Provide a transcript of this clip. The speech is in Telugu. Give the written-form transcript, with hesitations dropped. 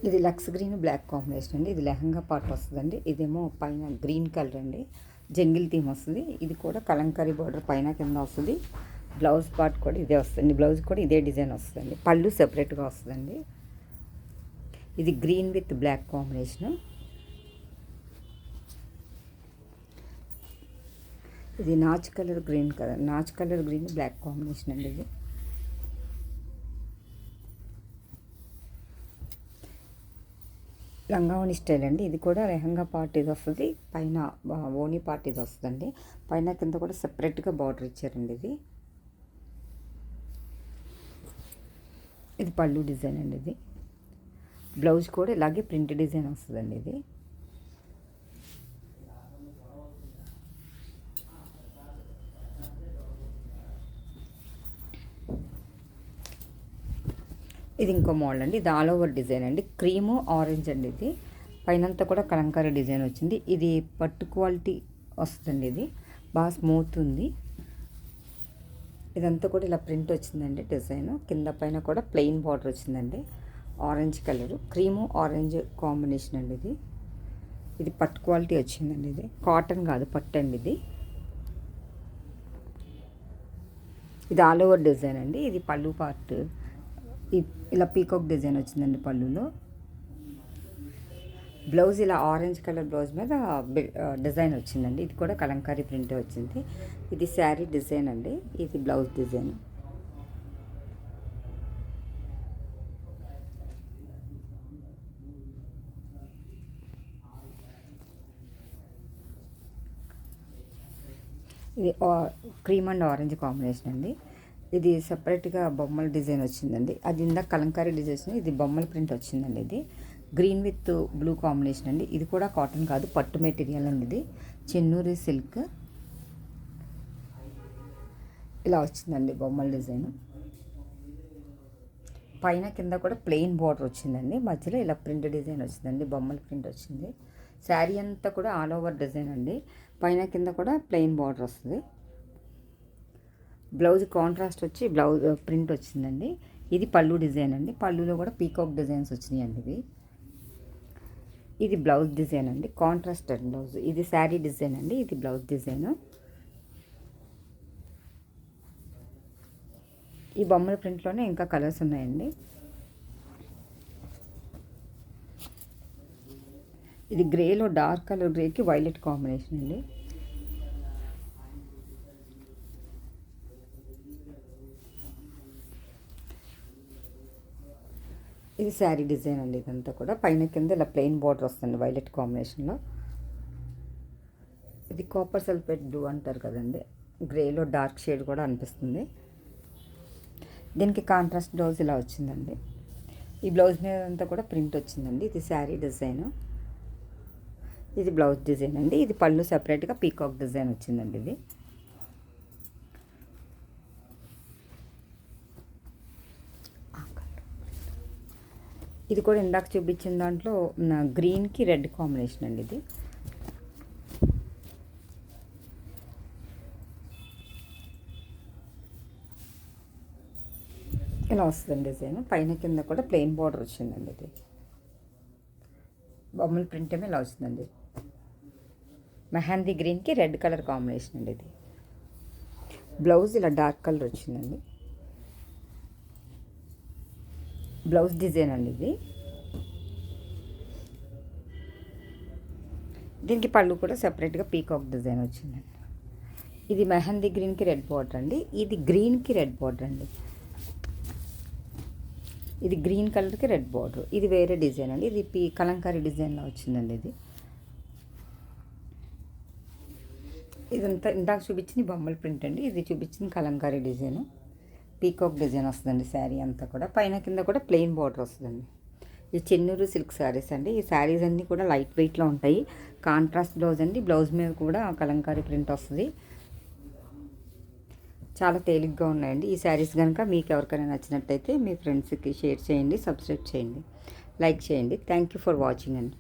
ఇది లక్స్ గ్రీన్ బ్లాక్ కాంబినేషన్ అండి. ఇది లెహంగా పార్ట్ వస్తుందండి. ఇదేమో పైన గ్రీన్ కలర్ అండి, జంగిల్ థీమ్ వస్తుంది. ఇది కూడా కలంకారీ బార్డర్ పైన కింద వస్తుంది. బ్లౌజ్ పార్ట్ కూడా ఇదే వస్తుంది. బ్లౌజ్ కూడా ఇదే డిజైన్ వస్తుందండి. పళ్ళు సెపరేట్గా వస్తుందండి. ఇది గ్రీన్ విత్ బ్లాక్ కాంబినేషను. ఇది నాచ్ కలర్ గ్రీన్ బ్లాక్ కాంబినేషన్ అండి. ఇది లంగావోణి స్టైల్ అండి. ఇది కూడా లెహంగా పార్ట్ ఇది వస్తుంది, పైన ఓణి పార్ట్ ఇది వస్తుందండి. పైన కింద కూడా సెపరేట్గా బార్డర్ ఇచ్చారండి. ఇది పళ్ళు డిజైన్ అండి. ఇది బ్లౌజ్ కూడా ఇలాగే ప్రింట్ డిజైన్ వస్తుందండి. ఇది ఇది ఇంకో మోడల్ అండి. ఇది ఆల్ ఓవర్ డిజైన్ అండి. క్రీము ఆరెంజ్ అండి. ఇది పైనంతా కూడా కలంకారీ డిజైన్ వచ్చింది. ఇది పట్టు క్వాలిటీ వస్తుందండి. ఇది బాగా స్మూత్ ఉంది. ఇదంతా కూడా ఇలా ప్రింట్ వచ్చిందండి డిజైన్. కింద పైన కూడా ప్లెయిన్ బార్డర్ వచ్చిందండి. Orange colour, cream orange combination అండి. ఇది పట్టు క్వాలిటీ వచ్చిందండి. ఇది కాటన్ కాదు, పట్టు అండి. ఇది ఆల్ ఓవర్ డిజైన్ అండి. ఇది పళ్ళు పార్ట్ ఇలా పీకాక్ డిజైన్ వచ్చిందండి పళ్ళులో. బ్లౌజ్ ఇలా ఆరెంజ్ కలర్ బ్లౌజ్ మీద డిజైన్ వచ్చిందండి. ఇది కూడా కలంకారీ ప్రింట్ వచ్చింది. ఇది శారీ డిజైన్ అండి. ఇది బ్లౌజ్ డిజైన్. ఇది క్రీమ్ అండ్ ఆరెంజ్ కాంబినేషన్ అండి. ఇది సపరేట్గా బొమ్మల డిజైన్ వచ్చిందండి. అది ఇందాక కలంకారీ డిజైన్, ఇది బొమ్మల ప్రింట్ వచ్చిందండి. ఇది గ్రీన్ విత్ బ్లూ కాంబినేషన్ అండి. ఇది కూడా కాటన్ కాదు, పట్టు మెటీరియల్ అండి. ఇది చెన్నూరి సిల్క్ ఇలా వచ్చిందండి బొమ్మల డిజైన్. పైన కింద కూడా ప్లెయిన్ బార్డర్ వచ్చిందండి. మధ్యలో ఇలా ప్రింట్ డిజైన్ వచ్చిందండి, బొమ్మల ప్రింట్ వచ్చింది. శారీ అంతా కూడా ఆల్ ఓవర్ డిజైన్ అండి. పైన కింద కూడా ప్లెయిన్ బార్డర్ వస్తుంది. బ్లౌజ్ కాంట్రాస్ట్ వచ్చి బ్లౌజ్ ప్రింట్ వచ్చిందండి. ఇది పళ్ళు డిజైన్ అండి. పళ్ళులో కూడా పీకాక్ డిజైన్స్ వచ్చినాయి అండి. ఇది బ్లౌజ్ డిజైన్ అండి, కాంట్రాస్ట్ బ్లౌజ్. ఇది శారీ డిజైన్ అండి. ఇది బ్లౌజ్ డిజైన్. ఈ బొమ్మల ప్రింట్లోనే ఇంకా కలర్స్ ఉన్నాయండి. ఇది గ్రేలో డార్క్ కలర్ గ్రేకి వైలెట్ కాంబినేషన్ అండి. ఇది శారీ డిజైన్ అండి. ఇదంతా కూడా పైన కింద ఇలా ప్లెయిన్ బార్డర్ వస్తుంది వైలెట్ కాంబినేషన్లో. ఇది కాపర్ సల్ఫేట్ బ్లూ అంటారు కదండి, గ్రేలో డార్క్ షేడ్ కూడా అనిపిస్తుంది. దీనికి కాంట్రాస్ట్ బ్లౌజ్ ఇలా వచ్చిందండి. ఈ బ్లౌజ్ మీద అంతా కూడా ప్రింట్ వచ్చిందండి. ఇది శారీ డిజైన్. ఇది బ్లౌజ్ డిజైన్ అండి. ఇది పళ్ళు సెపరేట్గా పీకాక్ డిజైన్ వచ్చిందండి. ఇది కూడా ఇందాక చూపించిన దాంట్లో గ్రీన్కి రెడ్ కాంబినేషన్ అండి. ఇది ఇలా వస్తుంది డిజైన్. పైన కింద కూడా ప్లెయిన్ బార్డర్ వచ్చిందండి. ఇది బొమ్మల ప్రింట్ ఏమో ఇలా వస్తుందండి. మెహందీ గ్రీన్కి రెడ్ కలర్ కాంబినేషన్ అండి. ఇది బ్లౌజ్ ఇలా డార్క్ కలర్ వచ్చిందండి. బ్లౌజ్ డిజైన్ అండి. దీనికి పళ్ళు కూడా సెపరేట్గా పీకాక్ డిజైన్ వచ్చిందండి. ఇది మెహందీ గ్రీన్కి రెడ్ బార్డర్ అండి. ఇది గ్రీన్కి రెడ్ బార్డర్ అండి. ఇది గ్రీన్ కలర్కి రెడ్ బార్డర్. ఇది వేరే డిజైన్ అండి. ఇది కలంకారీ డిజైన్లో వచ్చిందండి. ఇదంతా ఇందాక చూపించింది బొమ్మల ప్రింట్ అండి. ఇది చూపించింది కలంకారీ డిజైన్, పీకాక్ డిజైన్ వస్తుందండి. శారీ అంతా కూడా పైన కింద కూడా ప్లెయిన్ బార్డర్ వస్తుందండి. ఈ చెన్నూరు సిల్క్ శారీస్ అండి. ఈ శారీస్ అన్నీ కూడా లైట్ వెయిట్లో ఉంటాయి. కాంట్రాస్ట్ బ్లౌజ్ అండి. బ్లౌజ్ మీద కూడా కలంకారీ ప్రింట్ వస్తుంది. చాలా తేలిగ్గా ఉన్నాయండి ఈ శారీస్. కనుక మీకు ఎవరికైనా నచ్చినట్టయితే మీ ఫ్రెండ్స్కి షేర్ చేయండి, సబ్స్క్రైబ్ చేయండి, లైక్ చేయండి. థ్యాంక్ యూ ఫర్ వాచింగ్ అండి.